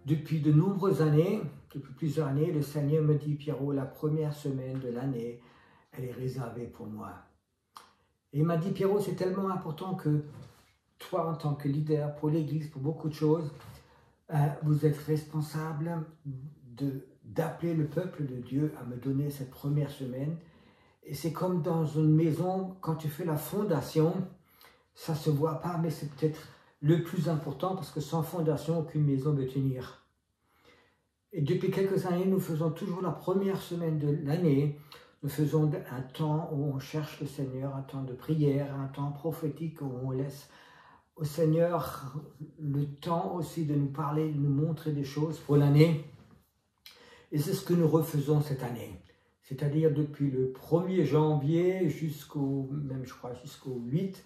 depuis de nombreuses années, depuis plusieurs années, le Seigneur me dit, Pierrot, la première semaine de l'année, elle est réservée pour moi. Et il m'a dit, Pierrot, c'est tellement important que toi, en tant que leader pour l'Église, pour beaucoup de choses, vous êtes responsable d'appeler le peuple de Dieu à me donner cette première semaine. Et c'est comme dans une maison, quand tu fais la fondation, ça ne se voit pas, mais c'est peut-être le plus important parce que sans fondation, aucune maison ne peut tenir. Et depuis quelques années, nous faisons toujours la première semaine de l'année. Nous faisons un temps où on cherche le Seigneur, un temps de prière, un temps prophétique où on laisse au Seigneur le temps aussi de nous parler, de nous montrer des choses pour l'année. Et c'est ce que nous refaisons cette année. C'est-à-dire depuis le 1er janvier jusqu'au 8,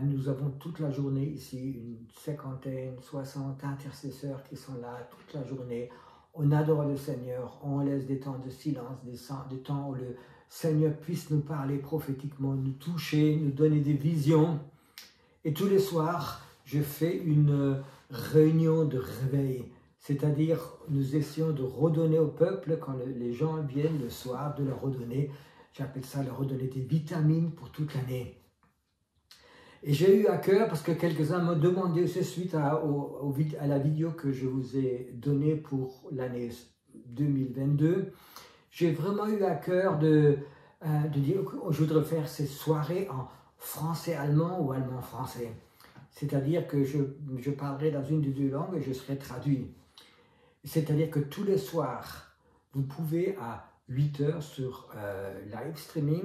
nous avons toute la journée ici, une 50, 60 intercesseurs qui sont là toute la journée. On adore le Seigneur, on laisse des temps de silence, des temps où le Seigneur puisse nous parler prophétiquement, nous toucher, nous donner des visions. Et tous les soirs, je fais une réunion de réveil. C'est-à-dire, nous essayons de redonner au peuple, quand les gens viennent le soir, de leur redonner, j'appelle ça leur redonner des vitamines pour toute l'année. Et j'ai eu à cœur, parce que quelques-uns m'ont demandé, c'est suite à la vidéo que je vous ai donnée pour l'année 2022, j'ai vraiment eu à cœur de dire que je voudrais faire ces soirées en français-allemand ou allemand-français. C'est-à-dire que je parlerai dans une des deux langues et je serai traduit. C'est-à-dire que tous les soirs, vous pouvez à 8 h sur live streaming,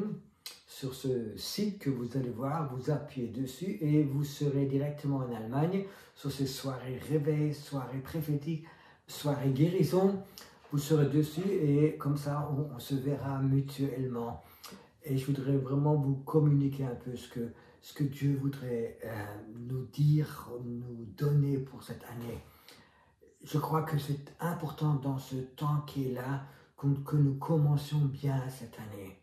sur ce site que vous allez voir, vous appuyez dessus et vous serez directement en Allemagne sur ces soirées réveil, soirées prophétiques, soirées guérison. Vous serez dessus et comme ça, on se verra mutuellement. Et je voudrais vraiment vous communiquer un peu ce que Dieu voudrait nous dire, nous donner pour cette année. Je crois que c'est important dans ce temps qui est là que nous commencions bien cette année.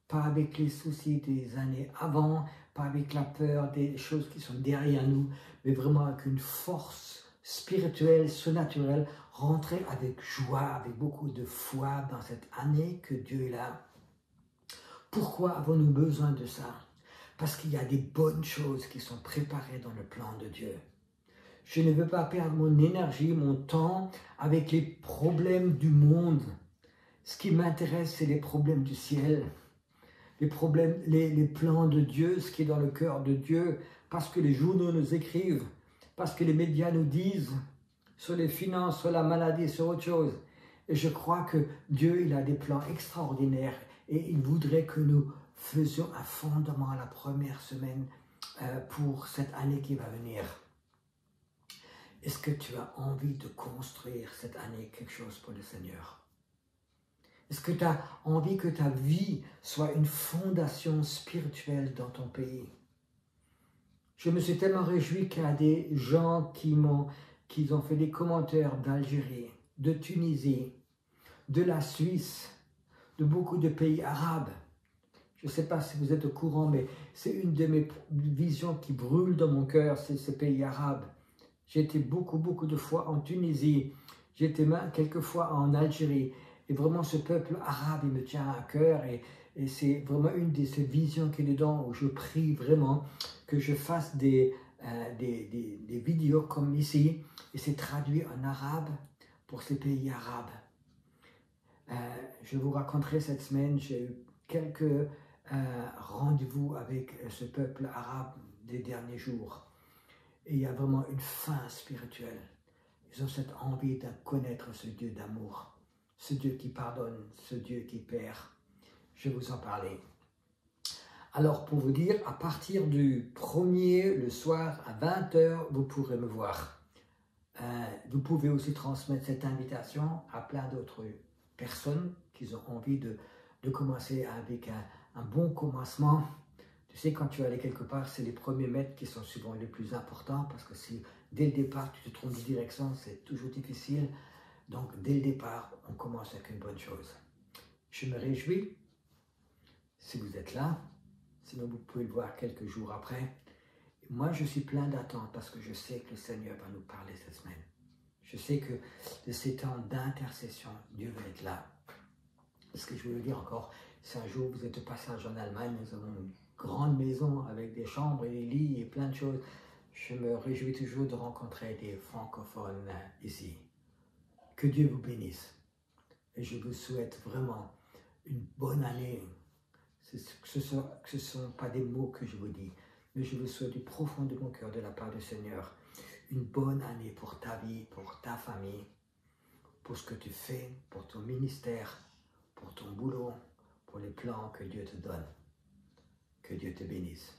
Pas avec les soucis des années avant, pas avec la peur des choses qui sont derrière nous, mais vraiment avec une force spirituelle, surnaturelle, rentrer avec joie, avec beaucoup de foi dans cette année que Dieu est là. Pourquoi avons-nous besoin de ça? Parce qu'il y a des bonnes choses qui sont préparées dans le plan de Dieu. Je ne veux pas perdre mon énergie, mon temps avec les problèmes du monde. Ce qui m'intéresse, c'est les problèmes du ciel. Les problèmes, les plans de Dieu, ce qui est dans le cœur de Dieu, parce que les journaux nous écrivent, parce que les médias nous disent sur les finances, sur la maladie, sur autre chose. Et je crois que Dieu, il a des plans extraordinaires et il voudrait que nous faisions un fondement à la première semaine pour cette année qui va venir. Est-ce que tu as envie de construire cette année quelque chose pour le Seigneur? Est-ce que tu as envie que ta vie soit une fondation spirituelle dans ton pays? Je me suis tellement réjoui qu'il y a des gens qui ont fait des commentaires d'Algérie, de Tunisie, de la Suisse, de beaucoup de pays arabes. Je ne sais pas si vous êtes au courant, mais c'est une de mes visions qui brûle dans mon cœur, c'est ces pays arabes. J'ai été beaucoup de fois en Tunisie, j'ai été même quelques fois en Algérie. Et vraiment, ce peuple arabe, il me tient à cœur et c'est vraiment une de ces visions qui est dedans où je prie vraiment que je fasse des vidéos comme ici et c'est traduit en arabe pour ces pays arabes. Je vous raconterai cette semaine, j'ai eu quelques rendez-vous avec ce peuple arabe des derniers jours. Et il y a vraiment une faim spirituelle. Ils ont cette envie de connaître ce Dieu d'amour. Ce Dieu qui pardonne, ce Dieu qui perd. Je vais vous en parler. Alors, pour vous dire, à partir du 1er, le soir, à 20 h, vous pourrez me voir. Vous pouvez aussi transmettre cette invitation à plein d'autres personnes qui ont envie de commencer avec un bon commencement. Tu sais, quand tu vas aller quelque part, c'est les premiers mètres qui sont souvent les plus importants parce que si dès le départ, tu te trompes de direction, c'est toujours difficile. Donc, dès le départ, on commence avec une bonne chose. Je me réjouis si vous êtes là. Sinon, vous pouvez le voir quelques jours après. Moi, je suis plein d'attente parce que je sais que le Seigneur va nous parler cette semaine. Je sais que de ces temps d'intercession, Dieu va être là. Ce que je veux vous dire encore, si un jour vous êtes de passage en Allemagne, nous avons une grande maison avec des chambres et des lits et plein de choses. Je me réjouis toujours de rencontrer des francophones ici. Que Dieu vous bénisse. Et je vous souhaite vraiment une bonne année. Ce ne sont pas des mots que je vous dis, mais je vous souhaite du profond de mon cœur, de la part du Seigneur, une bonne année pour ta vie, pour ta famille, pour ce que tu fais, pour ton ministère, pour ton boulot, pour les plans que Dieu te donne. Que Dieu te bénisse.